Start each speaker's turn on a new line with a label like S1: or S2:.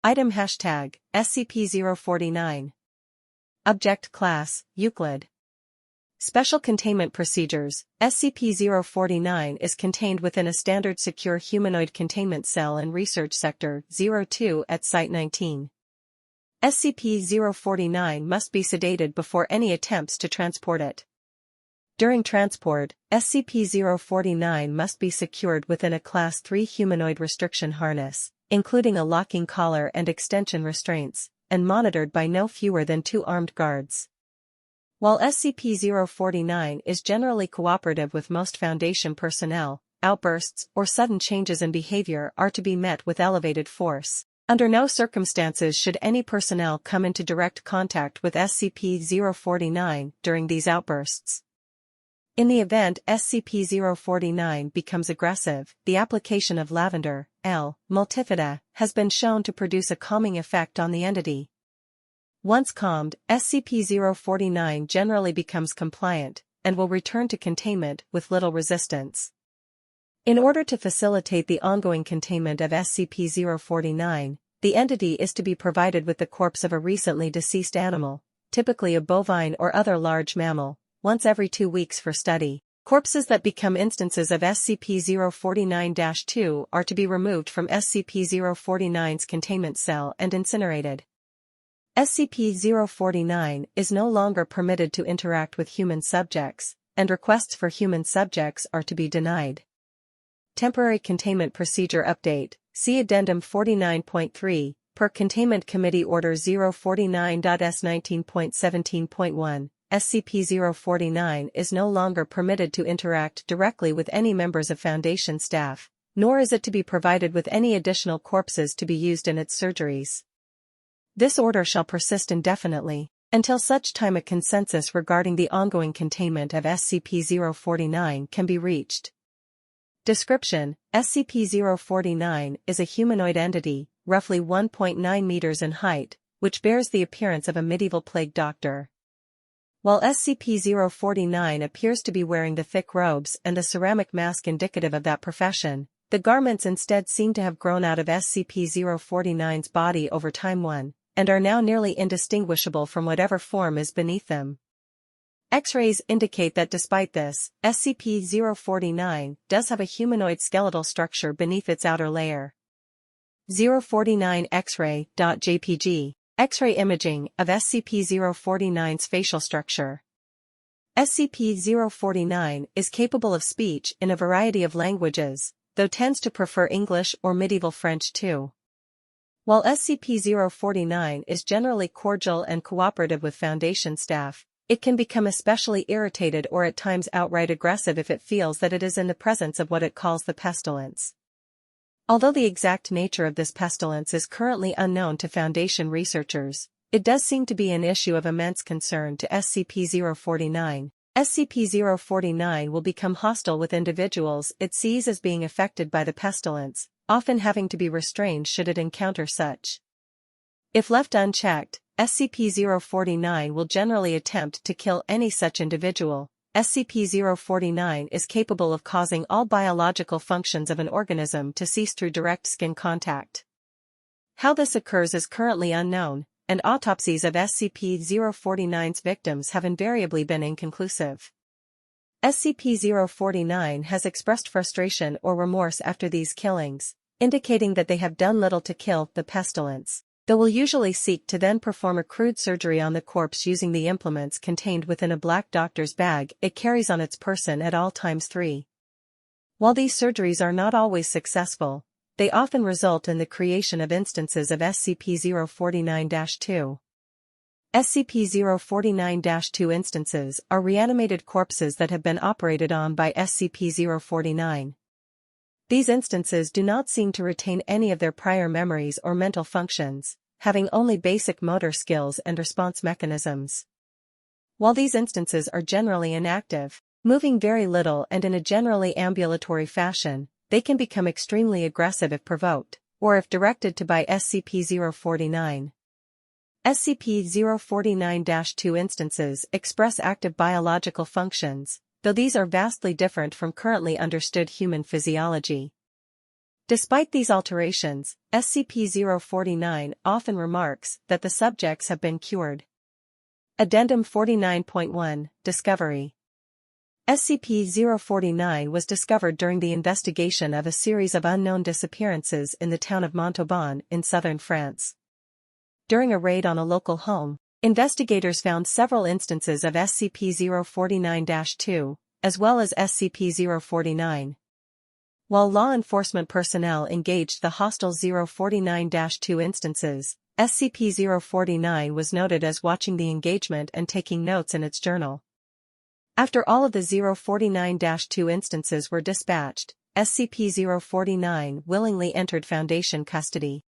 S1: Item hashtag, scp049. Object class, Euclid. Special Containment Procedures, scp049 is contained within a standard secure humanoid containment cell in Research Sector 02 at Site 19. SCP-049 must be sedated before any attempts to transport it. During transport, SCP-049 must be secured within a Class 3 humanoid restriction harness, including a locking collar and extension restraints, and monitored by no fewer than 2 armed guards. While SCP-049 is generally cooperative with most Foundation personnel, outbursts or sudden changes in behavior are to be met with elevated force. Under no circumstances should any personnel come into direct contact with SCP-049 during these outbursts. In the event SCP-049 becomes aggressive, the application of lavender, L. multifida, has been shown to produce a calming effect on the entity. Once calmed, SCP-049 generally becomes compliant, and will return to containment with little resistance. In order to facilitate the ongoing containment of SCP-049, the entity is to be provided with the corpse of a recently deceased animal, typically a bovine or other large mammal, once every 2 weeks for study. Corpses that become instances of SCP-049-2 are to be removed from SCP-049's containment cell and incinerated. SCP-049 is no longer permitted to interact with human subjects, and requests for human subjects are to be denied. Temporary Containment Procedure Update, see Addendum 49.3, per Containment Committee Order 049.S19.17.1, SCP-049 is no longer permitted to interact directly with any members of Foundation staff, nor is it to be provided with any additional corpses to be used in its surgeries. This order shall persist indefinitely, until such time a consensus regarding the ongoing containment of SCP-049 can be reached. Description: SCP-049 is a humanoid entity, roughly 1.9 meters in height, which bears the appearance of a medieval plague doctor. While SCP-049 appears to be wearing the thick robes and the ceramic mask indicative of that profession, the garments instead seem to have grown out of SCP-049's body over time and are now nearly indistinguishable from whatever form is beneath them. X-rays indicate that despite this, SCP-049 does have a humanoid skeletal structure beneath its outer layer. 049 X-ray.jpg, X-ray imaging of SCP-049's facial structure. SCP-049 is capable of speech in a variety of languages, though tends to prefer English or medieval French too. While SCP-049 is generally cordial and cooperative with Foundation staff, it can become especially irritated or at times outright aggressive if it feels that it is in the presence of what it calls the pestilence. Although the exact nature of this pestilence is currently unknown to Foundation researchers, it does seem to be an issue of immense concern to SCP-049. SCP-049 will become hostile with individuals it sees as being affected by the pestilence, often having to be restrained should it encounter such. If left unchecked, SCP-049 will generally attempt to kill any such individual. SCP-049 is capable of causing all biological functions of an organism to cease through direct skin contact. How this occurs is currently unknown, and autopsies of SCP-049's victims have invariably been inconclusive. SCP-049 has expressed frustration or remorse after these killings, indicating that they have done little to kill the pestilence, though will usually seek to then perform a crude surgery on the corpse using the implements contained within a black doctor's bag it carries on its person at all times. 3. While these surgeries are not always successful, they often result in the creation of instances of SCP-049-2. SCP-049-2 instances are reanimated corpses that have been operated on by SCP-049. These instances do not seem to retain any of their prior memories or mental functions, having only basic motor skills and response mechanisms. While these instances are generally inactive, moving very little and in a generally ambulatory fashion, they can become extremely aggressive if provoked, or if directed to by SCP-049. SCP-049-2 instances express active biological functions, though these are vastly different from currently understood human physiology. Despite these alterations, scp049 often remarks that the subjects have been cured. Addendum 49.1, Discovery. scp049 was discovered during the investigation of a series of unknown disappearances in the town of Montauban in southern France. During a raid on a local home, investigators found several instances of scp049-2, as well as scp049. While law enforcement personnel engaged the hostile 049-2 instances, scp049 was noted as watching the engagement and taking notes in its journal. After all of the 049-2 instances were dispatched, scp049 willingly entered Foundation custody.